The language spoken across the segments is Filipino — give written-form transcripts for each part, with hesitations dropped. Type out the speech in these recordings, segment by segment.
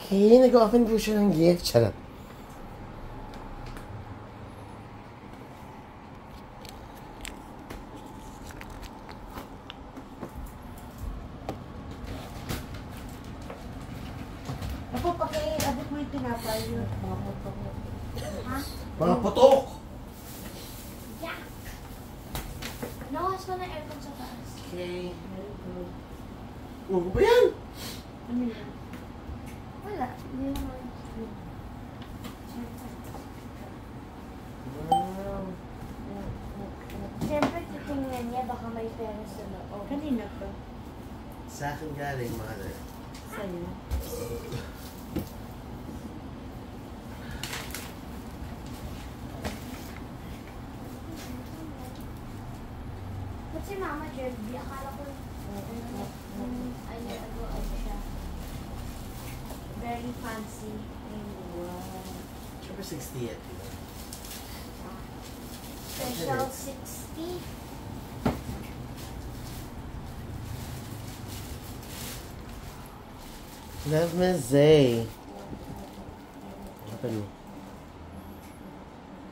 Okay, nag-open po siya ng gift. Charot. Ako, pag-abot mo yung tinapay yun. Mga putok. Ha? Mga putok! Yeah! Nawas ko na aircon sa taas. Okay. Very good. Ano ba yan? Ano yan? Wala. Hindi naman. Wow. Siyempre, titingnan niya. Baka may pera sa loob. Kanina pa. Sa akin galing, mother. Sa'yo. Ba't si Mama Jerby? Akala ko ano siya. Very fancy. Wow. Siyempre 60 yan. Special 60. Love me, Zay. Open mo.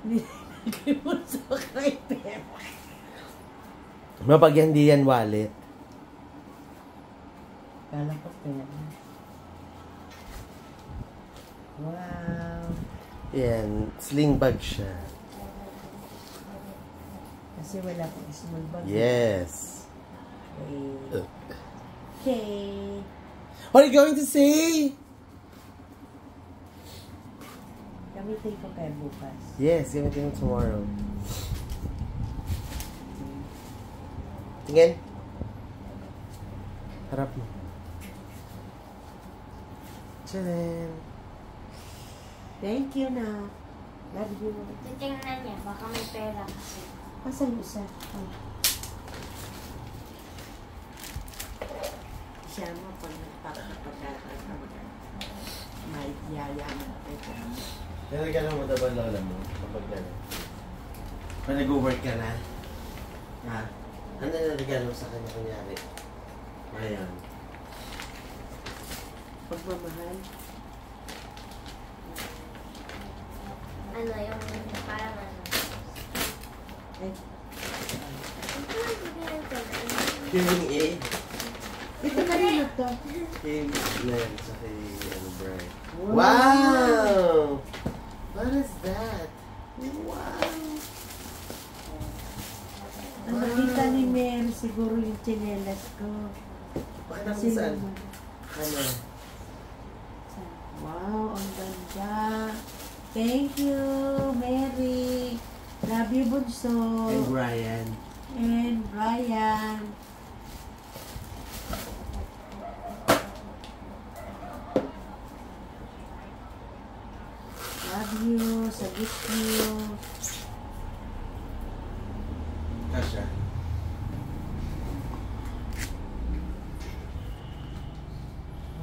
Nilagay mo sa kay pera. Mapag hindi yan wallet. Kala ko pera. Wow. Yan, sling bag siya. Kasi wala pang small bag. Yes. Okay. Okay. What are you going to say? Gamitin ko kayo bukas. Yes, gamitin mo tomorrow. Tingin. Harap mo. Tcharan. Thank you na. Love you. Titingnan niya. Baka may pera kasi. Asan yung isa? Oh. Siya mo pag nagpapagkakataon ka. May yayaman ka. Nalagyan mo ba lola mo kapag gano'n? Pag nag-work ka na? Ha? Ano nalagyan mo sa kanya kunyari? Ayan. Pagmamahal. Ano yung parang ano. Ay, Hearing aid? ito kanina to. Kay Glenn sa kay Brian. Wow! Wow! What is that? Wow! Ang nakita ni Mary siguro yung tsinelas ko. Pakita mo Kasi saan? naman. Ano? Wow, ang ganda. Thank you, Mary. Love you, Bunso. And Brian. And Brian. Love you. Sa gift you. Kasha.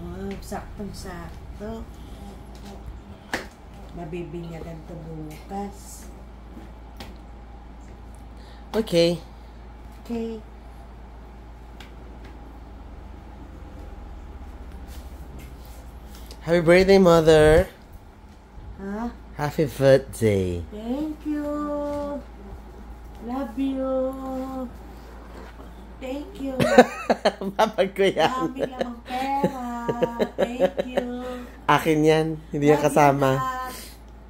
Oh, saktong-sakto. Mabibinyagan to bukas. Okay. Okay. Happy birthday, Mother. Ha? Happy birthday. Thank you. Love you. Thank you. Papag ko yan. Dami namang pera. Thank you. Akin yan. Hindi yan Love you kasama. lahat.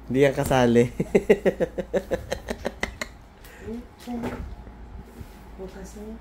Hindi yan kasali. Bukas na.